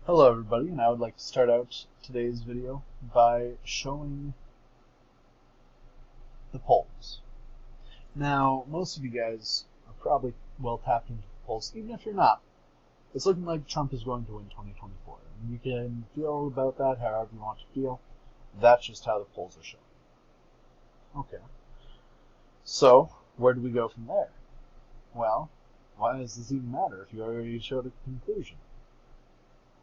Hello everybody, and I would like to start out today's video by showing the polls. Now, most of you guys are probably well tapped into the polls, even if you're not. It's looking like Trump is going to win 2024. And you can feel about that however you want to feel. That's just how the polls are showing. Okay. So, where do we go from there? Well, why does this even matter if you already showed a conclusion?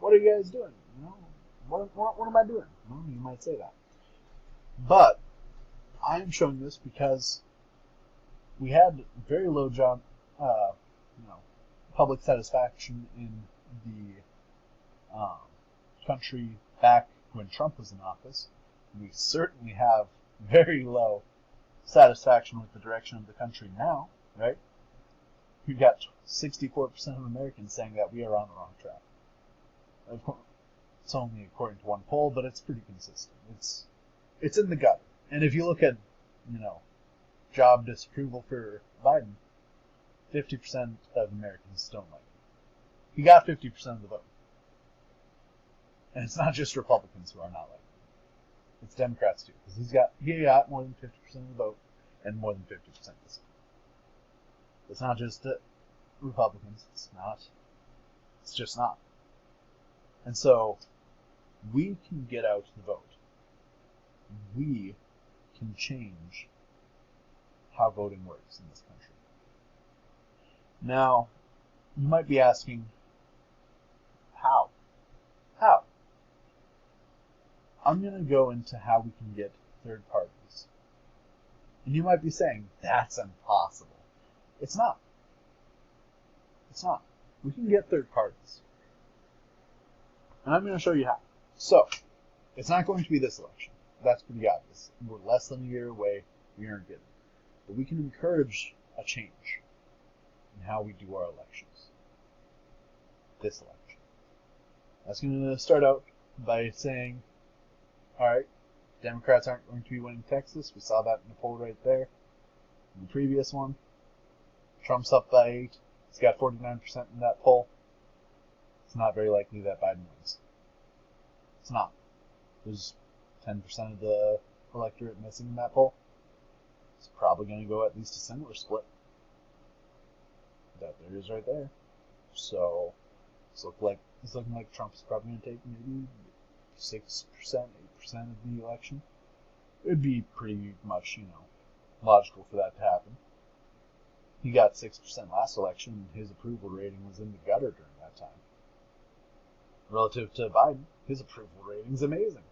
What are you guys doing? What am I doing? Well, you might say that. But I'm showing this because we had very low public satisfaction in the country back when Trump was in office. We certainly have very low satisfaction with the direction of the country now, right? We've got 64% of Americans saying that we are on the wrong track. Of course, it's only according to one poll, but it's pretty consistent. It's in the gutter. And if you look at, job disapproval for Biden, 50% of Americans don't like him. He got 50% of the vote. And it's not just Republicans who are not liking him. It's Democrats too, because he got more than 50% of the vote and more than 50% disapproval. It's not just Republicans. It's just not. And so we can get out the vote. We can change how voting works in this country. Now, you might be asking, how? How? I'm going to go into how we can get third parties. And you might be saying, that's impossible. It's not. It's not. We can get third parties. And I'm going to show you how. So, it's not going to be this election. That's pretty obvious. We're less than a year away. We aren't getting it. But we can encourage a change in how we do our elections. This election. That's going to start out by saying, alright, Democrats aren't going to be winning Texas. We saw that in the poll right there. In the previous one, Trump's up by 8. He's got 49% in that poll. It's not very likely that Biden wins. It's not. There's 10% of the electorate missing in that poll. It's probably going to go at least a similar split. That there is right there. So it's looking like Trump's probably going to take maybe 6%, 8% of the election. It would be pretty much, logical for that to happen. He got 6% last election, and his approval rating was in the gutter during that time. Relative to Biden, his approval rating is amazing.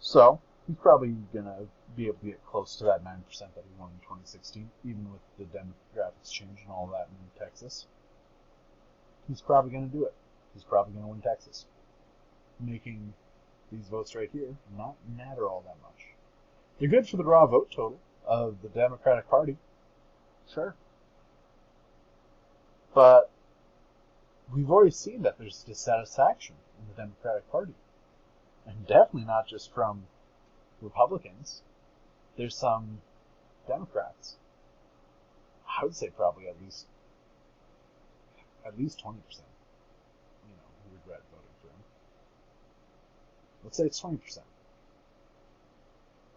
So, he's probably going to be able to get close to that 9% that he won in 2016, even with the demographics change and all that in Texas. He's probably going to do it. He's probably going to win Texas. Making these votes right here not matter all that much. They're good for the raw vote total of the Democratic Party. Sure. But we've already seen that there's dissatisfaction in the Democratic Party. And definitely not just from Republicans. There's some Democrats. I would say probably at least 20%, who regret voting for him. Let's say it's 20%.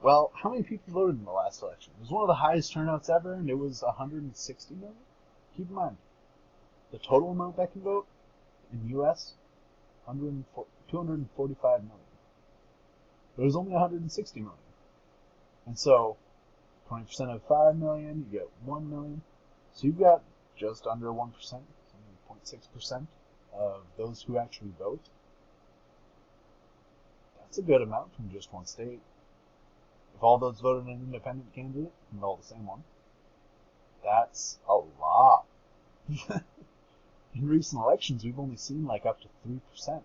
Well, how many people voted in the last election? It was one of the highest turnouts ever, and it was 160 million. Keep in mind, the total amount that can vote in the U.S., 245 million. But it was only 160 million. And so, 20% of 5 million, you get 1 million. So you've got just under 1%, 0.6% of those who actually vote. That's a good amount from just one state. If all those voted an independent candidate, and all the same one, that's a lot. In recent elections, we've only seen up to 3%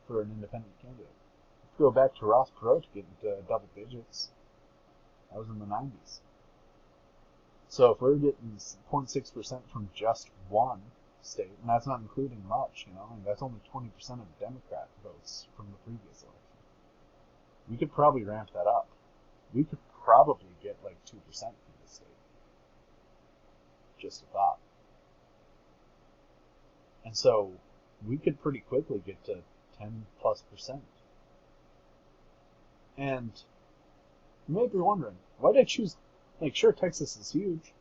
for an independent candidate. If you go back to Ross Perot to get into double digits, that was in the 90s. So if we're getting 0.6% from just one state, and that's not including much, that's only 20% of Democrat votes from the previous election. We could probably ramp that up. We could probably get 2% from this state. Just a thought. And so we could pretty quickly get to 10+%. And you may be wondering, why did I choose, like, sure, Texas is huge,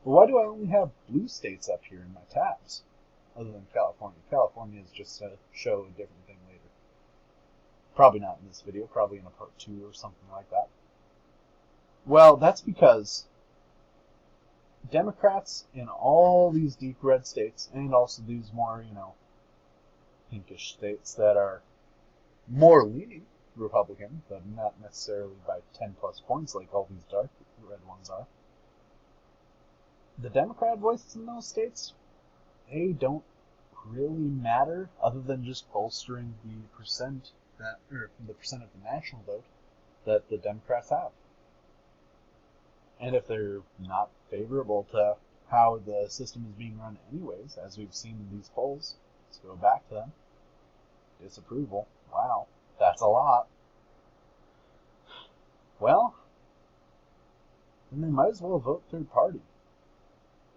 but why do I only have blue states up here in my tabs, other than California? California is just to show a different thing later. Probably not in this video, probably in a part 2 or something like that. Well, that's because Democrats in all these deep red states, and also these more, pinkish states that are more leaning Republican, but not necessarily by 10+ points like all these dark red ones are. The Democrat voices in those states, they don't really matter other than just bolstering the percent of the national vote that the Democrats have. And if they're not favorable to how the system is being run anyways, as we've seen in these polls, let's go back to them. Disapproval. Wow, that's a lot. Well, then they might as well vote third party.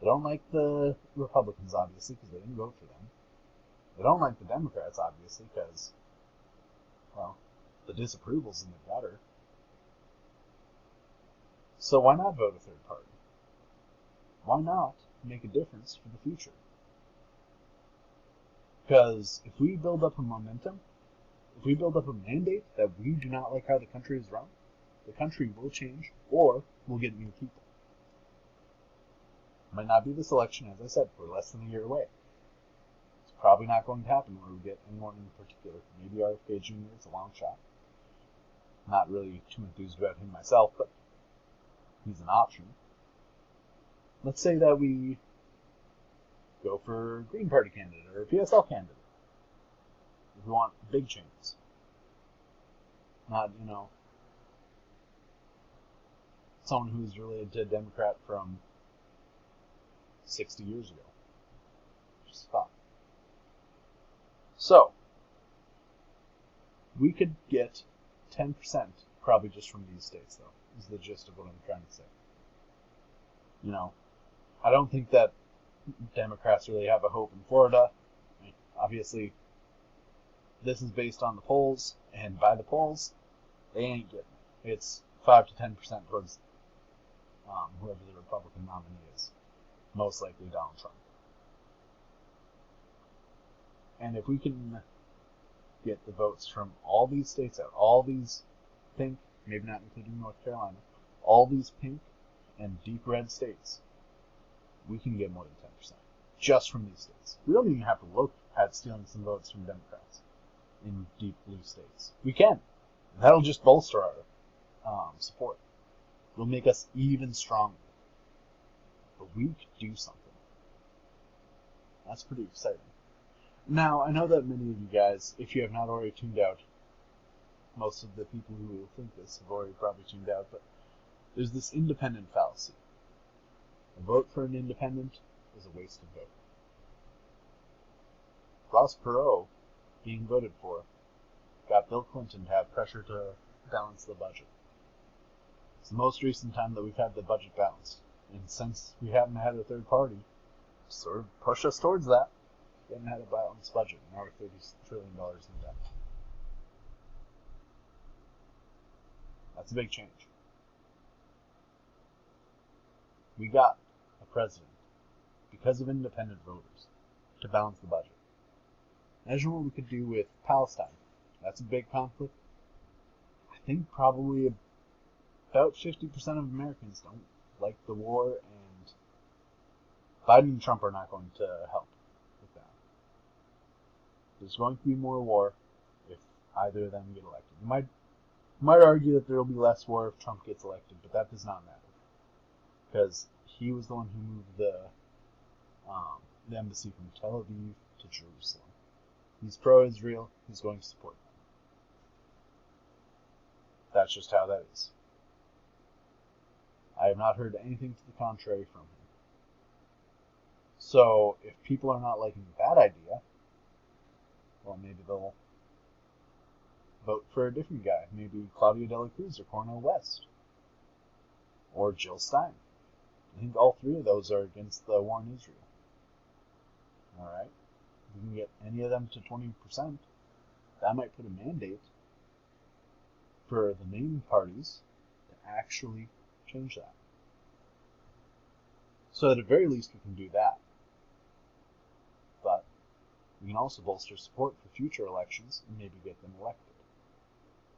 They don't like the Republicans, obviously, because they didn't vote for them. They don't like the Democrats, obviously, because, well, the disapproval's in the gutter. So why not vote a third party? Why not make a difference for the future? Because if we build up a momentum, if we build up a mandate that we do not like how the country is run, the country will change, or we'll get new people. Might not be this election, as I said, we're less than a year away. It's probably not going to happen where we get anyone in particular. Maybe RFK Jr. is a long shot. Not really too enthused about him myself, but he's an option. Let's say that we go for a Green Party candidate or a PSL candidate. If we want big changes. Not, someone who's related to a Democrat from 60 years ago. Just a thought. So, we could get 10% probably just from these states, though, is the gist of what I'm trying to say. I don't think that Democrats really have a hope in Florida. I mean, obviously, this is based on the polls, and by the polls, they ain't getting it. It's 5 to 10% towards whoever the Republican nominee is. Most likely Donald Trump. And if we can get the votes from all these states out, all these pink, maybe not including North Carolina, all these pink and deep red states, we can get more than 10% just from these states. We don't even have to look at stealing some votes from Democrats in deep blue states. We can. That'll just bolster our support. It'll make us even stronger. But we could do something. That's pretty exciting. Now, I know that many of you guys, if you have not already tuned out, most of the people who will think this have already probably tuned out, but there's this independent fallacy. A vote for an independent is a wasted vote. Ross Perot, being voted for, got Bill Clinton to have pressure to balance the budget. It's the most recent time that we've had the budget balanced. And since we haven't had a third party, sort of push us towards that. We haven't had a balanced budget, and now we're $30 trillion in debt. That's a big change. We got a president, because of independent voters, to balance the budget. Imagine what we could do with Palestine. That's a big conflict. I think probably about 50% of Americans don't like the war, and Biden and Trump are not going to help with that. There's going to be more war if either of them get elected. You might argue that there will be less war if Trump gets elected, but that does not matter. Because he was the one who moved the embassy from Tel Aviv to Jerusalem. He's pro-Israel. He's going to support them. That's just how that is. I have not heard anything to the contrary from him. So, if people are not liking that idea, well, maybe they'll vote for a different guy. Maybe Claudia Dela Cruz or Cornel West. Or Jill Stein. I think all three of those are against the war in Israel. Alright? If we can get any of them to 20%, that might put a mandate for the main parties to actually change that. So at the very least, we can do that. But we can also bolster support for future elections and maybe get them elected.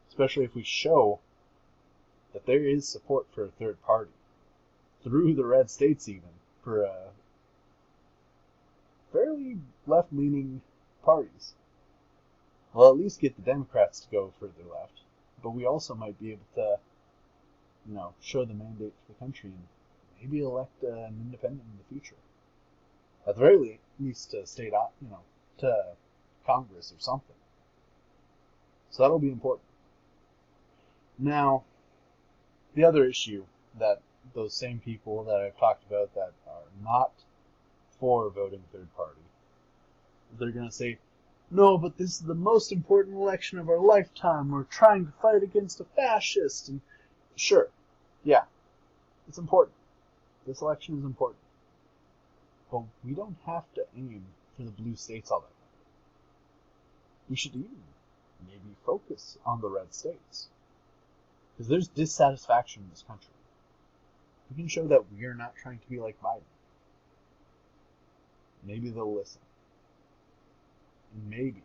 Especially if we show that there is support for a third party, through the red states even, for fairly left-leaning parties. We'll at least get the Democrats to go further left, but we also might be able to, show the mandate for the country and maybe elect an independent in the future. At the very least, to state, to Congress or something. So that'll be important. Now, the other issue that those same people that I've talked about that are not for voting third party, they're going to say, no, but this is the most important election of our lifetime. We're trying to fight against a fascist. And sure, yeah, it's important. This election is important. But we don't have to aim for the blue states all that much. We should even maybe focus on the red states. Because there's dissatisfaction in this country. We can show that we are not trying to be like Biden. Maybe they'll listen. And maybe,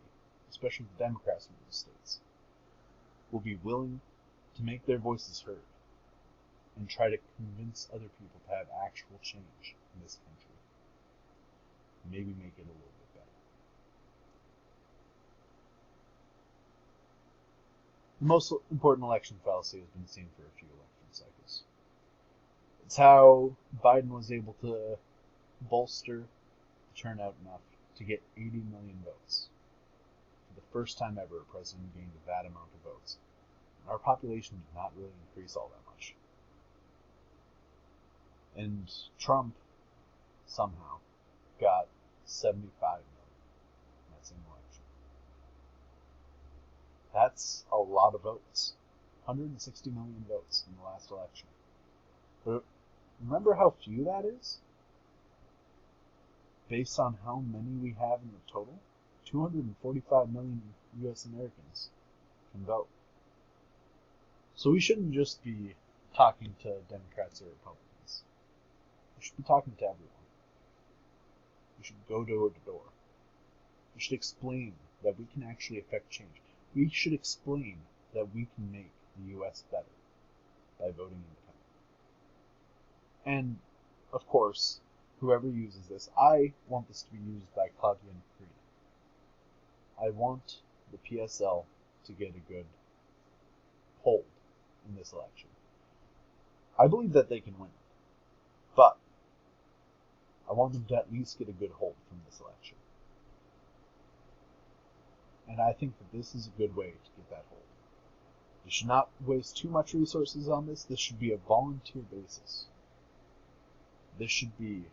especially the Democrats in those states, will be willing to make their voices heard and try to convince other people to have actual change in this country. Maybe make it a little bit better. The most important election fallacy has been seen for a few election cycles. It's how Biden was able to bolster the turnout enough to get 80 million votes. For the first time ever, a president gained that amount of votes. And our population did not really increase all that much. And Trump somehow got 75 million in that same election. That's a lot of votes. 160 million votes in the last election. But remember how few that is? Based on how many we have in the total, 245 million U.S. Americans can vote. So we shouldn't just be talking to Democrats or Republicans. We should be talking to everyone. We should go door to door. We should explain that we can actually affect change. We should explain that we can make the U.S. better by voting independent. And, of course, whoever uses this, I want this to be used by Claudia and Karina. I want the PSL to get a good hold in this election. I believe that they can win, but I want them to at least get a good hold from this election. And I think that this is a good way to get that hold. You should not waste too much resources on this. This should be a volunteer basis. This should be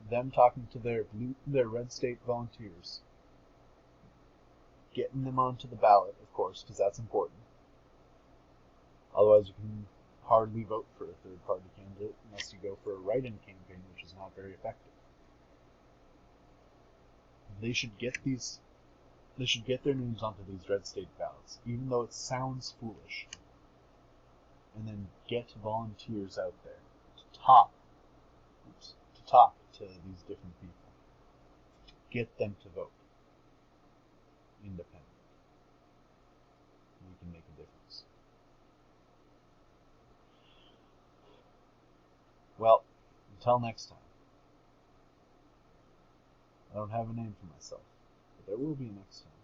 them talking to their red state volunteers, getting them onto the ballot, of course, because that's important. Otherwise, you can hardly vote for a third-party candidate unless you go for a write-in campaign, which is not very effective. They should get their names onto these red state ballots, even though it sounds foolish. And then get volunteers out there to talk to these different people. Get them to vote independent. We can make a difference. Well, until next time. I don't have a name for myself, but there will be a next time.